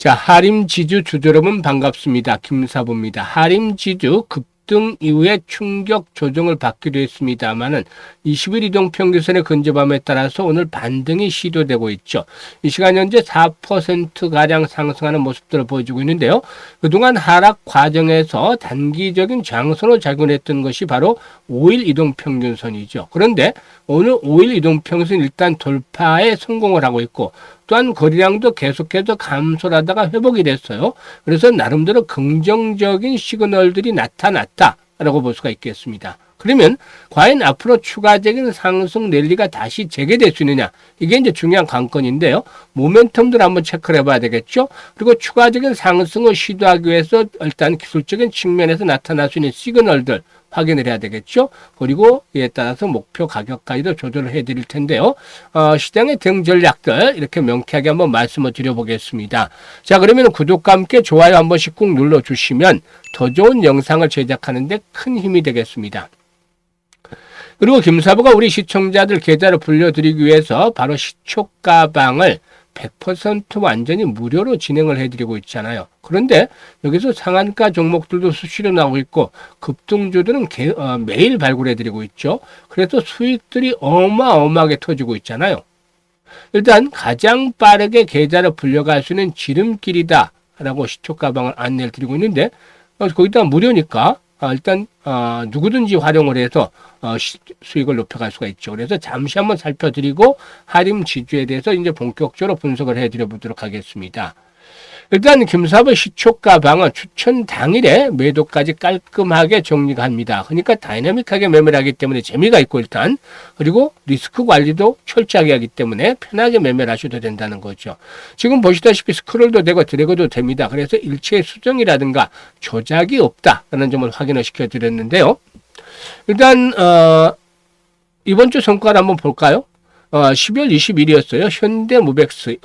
자, 하림지주 주주 여러분 반갑습니다. 김사부입니다. 하림지주 급등 이후에 충격 조정을 받기도 했습니다만은 20일 이동평균선의 근접함에 따라서 오늘 반등이 시도되고 있죠. 이 시간 현재 4%가량 상승하는 모습들을 보여주고 있는데요. 그동안 하락 과정에서 단기적인 장선을 작용했던 것이 바로 5일 이동평균선이죠. 그런데 오늘 5일 이동평균선 일단 돌파에 성공을 하고 있고 또한 거래량도 계속해서 감소를 하다가 회복이 됐어요. 그래서 나름대로 긍정적인 시그널들이 나타났다라고 볼 수가 있겠습니다. 그러면 과연 앞으로 추가적인 상승 랠리가 다시 재개될 수 있느냐, 이게 이제 중요한 관건인데요. 모멘텀들 한번 체크를 해봐야 되겠죠. 그리고 추가적인 상승을 시도하기 위해서 일단 기술적인 측면에서 나타날 수 있는 시그널들 확인을 해야 되겠죠. 그리고 이에 따라서 목표 가격까지도 조절을 해드릴 텐데요. 시장의 대응 전략들 이렇게 명쾌하게 한번 말씀을 드려보겠습니다. 자, 그러면 구독과 함께 좋아요 한 번씩 꾹 눌러주시면 더 좋은 영상을 제작하는 데 큰 힘이 되겠습니다. 그리고 김사부가 우리 시청자들 계좌를 불려드리기 위해서 바로 시초가방을 100% 완전히 무료로 진행을 해드리고 있잖아요. 그런데 여기서 상한가 종목들도 수시로 나오고 있고 급등주들은 매일 발굴해드리고 있죠. 그래서 수익들이 어마어마하게 터지고 있잖아요. 일단 가장 빠르게 계좌를 불려갈 수 있는 지름길이다 라고 시초가방을 안내를 드리고 있는데 거기다 무료니까 일단 누구든지 활용을 해서 수익을 높여갈 수가 있죠. 그래서 잠시 한번 살펴드리고 하림지주에 대해서 이제 본격적으로 분석을 해드려 보도록 하겠습니다. 일단 김사부 시초가방은 추천 당일에 매도까지 깔끔하게 정리가 합니다. 그러니까 다이내믹하게 매매를 하기 때문에 재미가 있고 일단 그리고 리스크 관리도 철저하게 하기 때문에 편하게 매매를 하셔도 된다는 거죠. 지금 보시다시피 스크롤도 되고 드래그도 됩니다. 그래서 일체 수정이라든가 조작이 없다라는 점을 확인을 시켜드렸는데요. 일단 이번 주 성과를 한번 볼까요? 12월 20일이었어요. 현대무벡스.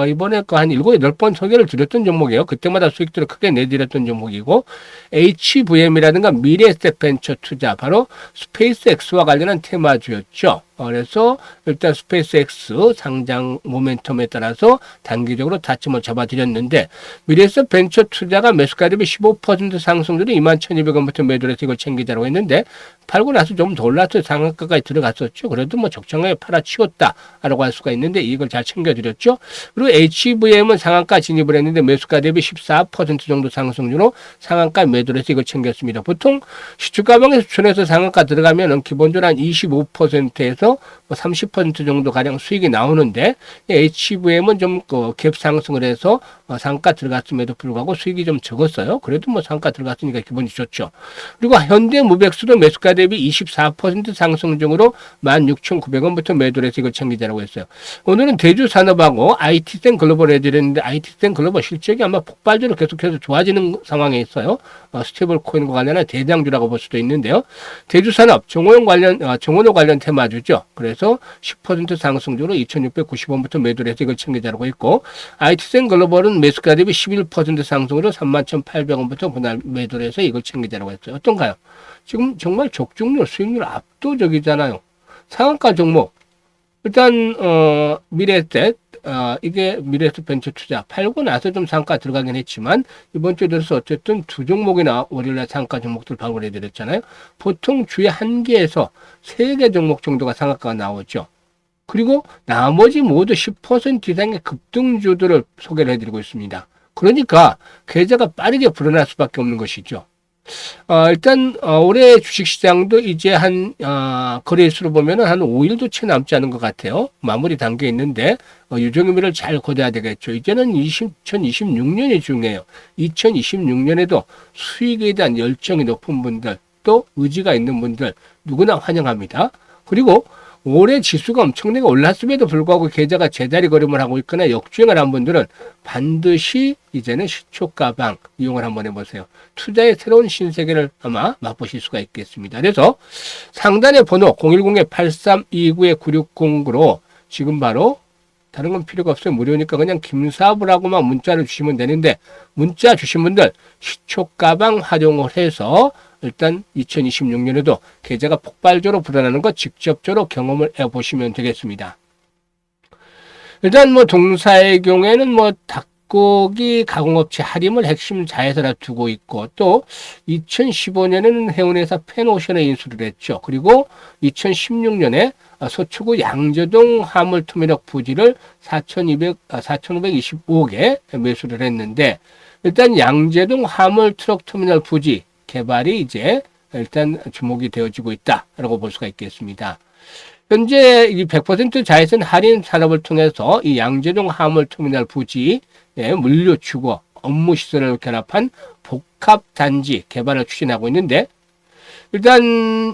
이번에 한 7, 8번 소개를 드렸던 종목이에요. 그때마다 수익들을 크게 내드렸던 종목이고, HVM이라든가 미래에셋벤처 투자, 바로 스페이스X와 관련한 테마주였죠. 그래서 일단 스페이스X 상장 모멘텀에 따라서 단기적으로 타점을 잡아드렸는데 미래에셋벤처 투자가 매수가 대비 15% 상승률이 21,200원부터 매도를 해서 이걸 챙기자라고 했는데 팔고 나서 좀 더 올라서 상한가까지 들어갔었죠. 그래도 뭐 적정하게 팔아치웠다라고 할 수가 있는데 이걸 잘 챙겨드렸죠. 그리고 HVM은 상한가 진입을 했는데 매수가 대비 14% 정도 상승률로 상한가 매도를 해서 이걸 챙겼습니다. 보통 시초가방에서 추천해서 상한가 들어가면은 기본적으로 한 25%에서 30% 정도 가량 수익이 나오는데 HVM은 좀 갭 상승을 해서 상가 들어갔음에도 불구하고 수익이 좀 적었어요. 그래도 뭐 상가 들어갔으니까 기분이 좋죠. 그리고 현대무벡스도 매수가 대비 24% 상승 중으로 16,900원부터 매도를 해서 이걸 챙기자라고 했어요. 오늘은 대주산업하고 IT센 글로벌 해드렸는데 IT센 글로벌 실적이 아마 폭발적으로 계속해서 좋아지는 상황에 있어요. 스테이블 코인과 관련한 대장주라고 볼 수도 있는데요. 대주산업 정원호 관련 테마주죠. 그래서 10% 상승률로 2,690원부터 매도를 해서 이걸 챙기자라고 했고 IT센 글로벌은 매수가 대비 11% 상승으로 31,800원부터 분할 매도를 해서 이걸 챙기자라고 했어요. 어떤가요? 지금 정말 적중률, 수익률 압도적이잖아요. 상한가 종목. 일단 미래에셋 이게 미래에셋 벤처 투자 팔고 나서 좀 상가 들어가긴 했지만 이번 주에 들어서 어쨌든 두 종목이나 월요일날 상가 종목들 발굴해 드렸잖아요. 보통 주에 1개에서 3개 종목 정도가 상한가가 나오죠. 그리고 나머지 모두 10% 이상의 급등주들을 소개를 해드리고 있습니다. 그러니까 계좌가 빠르게 불어날 수밖에 없는 것이죠. 일단 올해 주식시장도 이제 거래일수로 보면은 한 5일도 채 남지 않은 것 같아요. 마무리 단계에 있는데 유종의미를 잘 거둬야 되겠죠. 이제는 2026년이 중요해요. 2026년에도 수익에 대한 열정이 높은 분들 또 의지가 있는 분들 누구나 환영합니다. 그리고 올해 지수가 엄청나게 올랐음에도 불구하고 계좌가 제자리 걸음을 하고 있거나 역주행을 한 분들은 반드시 이제는 시초가방 이용을 한번 해보세요. 투자의 새로운 신세계를 아마 맛보실 수가 있겠습니다. 그래서 상단의 번호 010-8329-9609로 지금 바로 다른 건 필요가 없어요. 무료니까 그냥 김사부라고만 문자를 주시면 되는데 문자 주신 분들 시초가방 활용을 해서 일단 2026년에도 계좌가 폭발적으로 불어나는 것 직접적으로 경험을 해보시면 되겠습니다. 일단 뭐 동사의 경우에는 뭐 물고기 가공업체 하림을 핵심 자회사로 두고 있고 또 2015년에는 해운회사 펜오션에 인수를 했죠. 그리고 2016년에 서초구 양재동 화물터미널 부지를 4,525억에 매수를 했는데 일단 양재동 화물트럭터미널 부지 개발이 이제 일단 주목이 되어지고 있다라고 볼 수가 있겠습니다. 현재 이 100% 자회선 할인 산업을 통해서 이 양재동 화물터미널 부지에 물류 주거 업무 시설을 결합한 복합 단지 개발을 추진하고 있는데 일단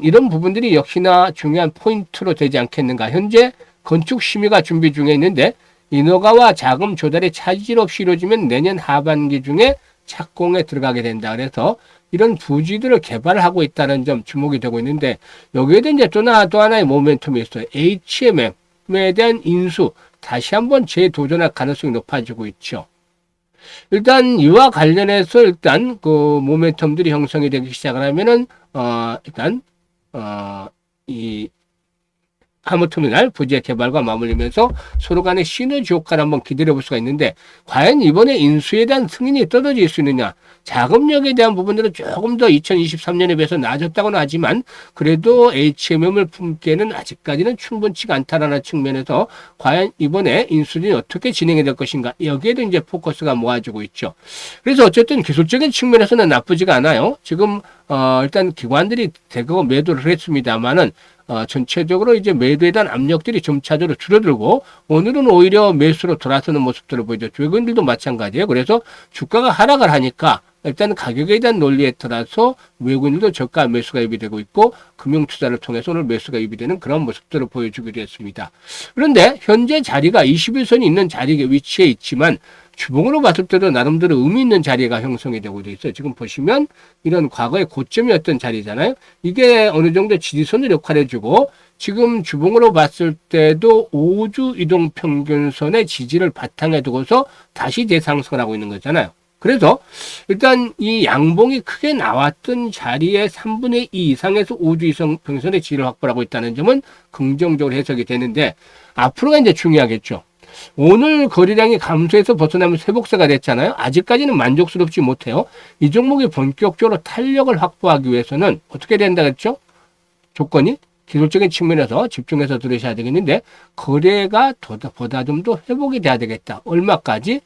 이런 부분들이 역시나 중요한 포인트로 되지 않겠는가. 현재 건축 심의가 준비 중에 있는데 인허가와 자금 조달이 차질 없이 이루어지면 내년 하반기 중에 착공에 들어가게 된다. 그래서 이런 부지들을 개발을 하고 있다는 점 주목이 되고 있는데 여기에 대한 이제 또 하나의 모멘텀이 있어요. HMM에 대한 인수 다시 한번 재도전할 가능성이 높아지고 있죠. 일단 이와 관련해서 일단 그 모멘텀들이 형성이 되기 시작을 하면은 이 화물터미널 부지의 개발과 맞물리면서 서로 간의 시너지 효과를 한번 기다려 볼 수가 있는데 과연 이번에 인수에 대한 승인이 떨어질 수 있느냐. 자금력에 대한 부분들은 조금 더 2023년에 비해서 낮았다고는 하지만 그래도 HMM을 품기에는 아직까지는 충분치가 않다라는 측면에서 과연 이번에 인수는 어떻게 진행이 될 것인가. 여기에도 이제 포커스가 모아지고 있죠. 그래서 어쨌든 기술적인 측면에서는 나쁘지가 않아요. 지금 일단 기관들이 대거 매도를 했습니다만은 전체적으로 이제 매도에 대한 압력들이 점차적으로 줄어들고 오늘은 오히려 매수로 돌아서는 모습들을 보이죠. 외국인들도 마찬가지예요. 그래서 주가가 하락을 하니까 일단 가격에 대한 논리에 따라서 외국인들도 저가 매수가 유입되고 있고 금융투자를 통해서 오늘 매수가 유입되는 그런 모습들을 보여주기도 했습니다. 그런데 현재 자리가 21선이 있는 자리에 위치해 있지만 주봉으로 봤을 때도 나름대로 의미 있는 자리가 형성이 되고 있어요. 지금 보시면 이런 과거의 고점이었던 자리잖아요. 이게 어느 정도 지지선을 역할해주고 지금 주봉으로 봤을 때도 5주 이동평균선의 지지를 바탕에 두고서 다시 재상승을 하고 있는 거잖아요. 그래서 일단 이 양봉이 크게 나왔던 자리에 3분의 2 이상에서 5주 이동평균선의 지지를 확보하고 있다는 점은 긍정적으로 해석이 되는데 앞으로가 이제 중요하겠죠. 오늘 거래량이 감소해서 벗어나면 회복세가 됐잖아요. 아직까지는 만족스럽지 못해요. 이 종목이 본격적으로 탄력을 확보하기 위해서는 어떻게 된다 그랬죠? 조건이 기술적인 측면에서 집중해서 들으셔야 되겠는데 거래가 보다 좀 더 회복이 돼야 되겠다. 얼마까지?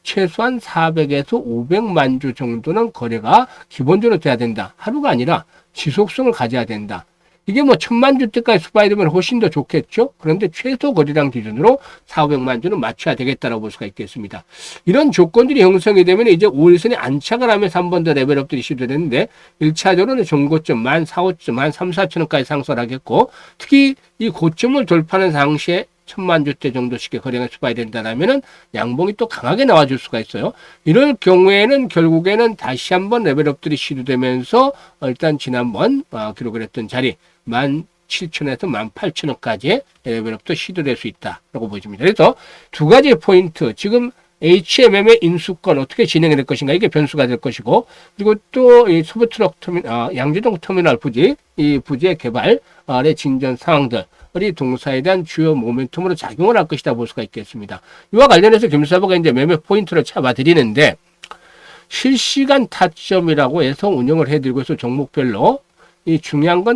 최소한 400에서 500만 주 정도는 거래가 기본적으로 돼야 된다. 하루가 아니라 지속성을 가져야 된다. 이게 뭐 1000만 주 때까지 수바이되면 훨씬 더 좋겠죠. 그런데 최소 거래량 기준으로 400만 주는 맞춰야 되겠다라고 볼 수가 있겠습니다. 이런 조건들이 형성이 되면 이제 5일선에 안착을 하면서 한 번 더 레벨업들이 시도되는데 1차적으로는 종고점 13,000, 4,000원까지 상승을 하겠고 특히 이 고점을 돌파하는 당시에 1000만 주대 정도씩의 거래가 수바이 된다라면은 양봉이 또 강하게 나와줄 수가 있어요. 이럴 경우에는 결국에는 다시 한번 레벨업들이 시도되면서 일단 지난번 기록을 했던 자리 17,000에서 18,000원까지의 레벨업도 시도될 수 있다라고 보여집니다. 그래서 두 가지 포인트 지금 HMM의 인수권 어떻게 진행이 될 것인가 이게 변수가 될 것이고 그리고 또 이 소부트럭 터미널 양재동 터미널 부지 이 부지의 개발의 진전 상황들 이 동사에 대한 주요 모멘텀으로 작용을 할 것이다 볼 수가 있겠습니다. 이와 관련해서 김사부가 이제 매매 포인트를 잡아드리는데 실시간 타점이라고 해서 운영을 해드리고 있어 종목별로 이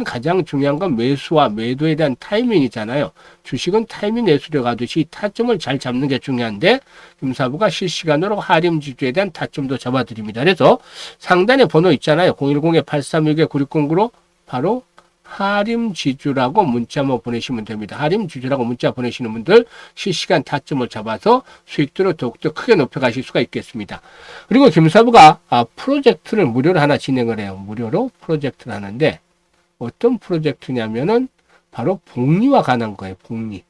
가장 중요한 건 매수와 매도에 대한 타이밍이잖아요. 주식은 타이밍 예술에 가듯이 타점을 잘 잡는 게 중요한데 김사부가 실시간으로 하림 지주에 대한 타점도 잡아드립니다. 그래서 상단에 번호 있잖아요. 010-8361-9609로 바로 하림 지주라고 문자 한번 보내시면 됩니다. 하림 지주라고 문자 보내시는 분들 실시간 타점을 잡아서 수익들을 더욱더 크게 높여가실 수가 있겠습니다. 그리고 김사부가 프로젝트를 무료로 하나 진행을 해요. 무료로 프로젝트를 하는데 어떤 프로젝트냐면은 바로 복리와 관한 거예요. 복리.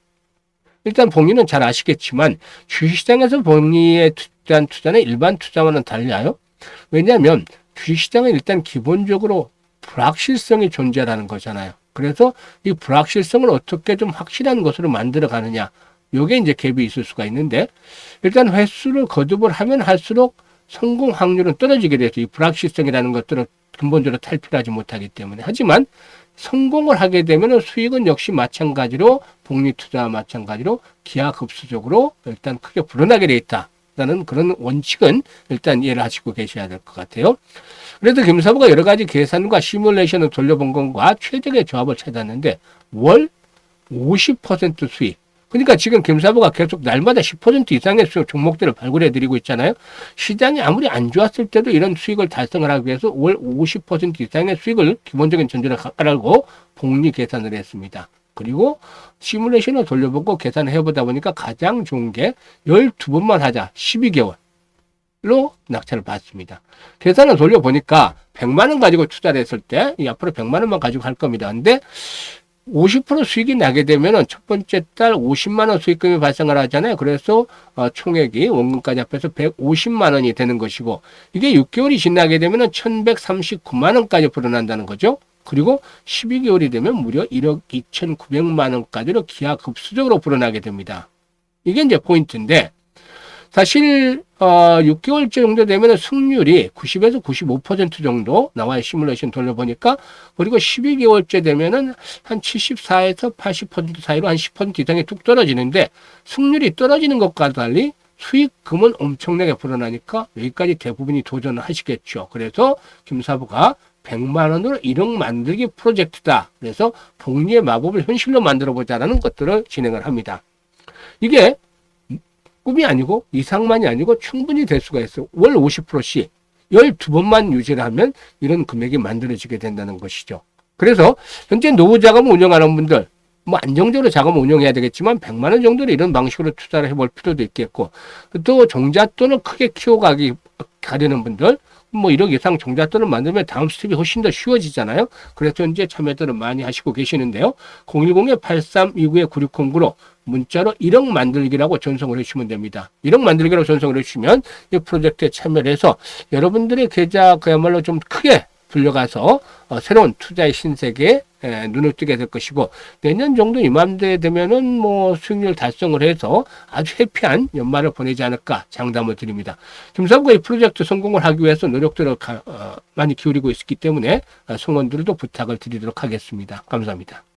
일단 복리는 잘 아시겠지만 주식시장에서 복리에 대한 투자는 일반 투자와는 달라요. 왜냐하면 주식시장은 일단 기본적으로 불확실성이 존재하는 거잖아요. 그래서 이 불확실성을 어떻게 좀 확실한 것으로 만들어 가느냐. 요게 이제 갭이 있을 수가 있는데 일단 횟수를 거듭을 하면 할수록 성공 확률은 떨어지게 돼서 이 불확실성이라는 것들을 근본적으로 탈피하지 못하기 때문에 하지만 성공을 하게 되면 수익은 역시 마찬가지로 복리 투자와 마찬가지로 기하급수적으로 일단 크게 불어나게 돼 있다. 있다는 그런 원칙은 일단 이해를 하시고 계셔야 될 것 같아요. 그래서 김사부가 여러 가지 계산과 시뮬레이션을 돌려본 것과 최적의 조합을 찾았는데 월 50% 수익. 그러니까 지금 김사부가 계속 날마다 10% 이상의 수익 종목들을 발굴해드리고 있잖아요. 시장이 아무리 안 좋았을 때도 이런 수익을 달성을 하기 위해서 월 50% 이상의 수익을 기본적인 전제를 깔고 복리 계산을 했습니다. 그리고 시뮬레이션을 돌려보고 계산을 해보다 보니까 가장 좋은 게 12번만 하자 12개월로 낙찰을 받습니다. 계산을 돌려보니까 100만 원 가지고 투자를 했을 때 앞으로 100만 원만 가지고 할 겁니다. 근데 50% 수익이 나게 되면은 첫 번째 달 50만 원 수익금이 발생을 하잖아요. 그래서 총액이 원금까지 합해서 150만 원이 되는 것이고 이게 6개월이 지나게 되면은 1139만 원까지 불어난다는 거죠. 그리고 12개월이 되면 무려 1억 2,900만 원까지로 기하급수적으로 불어나게 됩니다. 이게 이제 포인트인데 사실 6개월째 정도 되면 승률이 90에서 95% 정도 나와요. 시뮬레이션 돌려보니까. 그리고 12개월째 되면은 한 74에서 80% 사이로 한 10% 이상이 뚝 떨어지는데 승률이 떨어지는 것과 달리 수익금은 엄청나게 불어나니까 여기까지 대부분이 도전을 하시겠죠. 그래서 김사부가 100만 원으로 1억 만들기 프로젝트다. 그래서 복리의 마법을 현실로 만들어 보자라는 것들을 진행을 합니다. 이게 꿈이 아니고 이상만이 아니고 충분히 될 수가 있어요. 월 50%씩 12번만 유지를 하면 이런 금액이 만들어지게 된다는 것이죠. 그래서 현재 노후자금 운영하는 분들 뭐 안정적으로 자금을 운영해야 되겠지만 100만 원 정도는 이런 방식으로 투자를 해볼 필요도 있겠고 또 종잣돈을 크게 가려는 분들 뭐 1억 이상 종잣돈을 만들면 다음 스텝이 훨씬 더 쉬워지잖아요. 그래서 이제 참여들을 많이 하시고 계시는데요. 010-8329-9609로 문자로 1억 만들기라고 전송을 해주시면 됩니다. 1억 만들기라고 전송을 해주시면 이 프로젝트에 참여를 해서 여러분들의 계좌 그야말로 좀 크게 불려가서 새로운 투자의 신세계에 눈을 뜨게 될 것이고 내년 정도 이맘때 되면은 뭐 수익률 달성을 해서 아주 해피한 연말을 보내지 않을까 장담을 드립니다. 김사부가 이 프로젝트 성공을 하기 위해서 노력들을 많이 기울이고 있기 때문에 성원들도 부탁을 드리도록 하겠습니다. 감사합니다.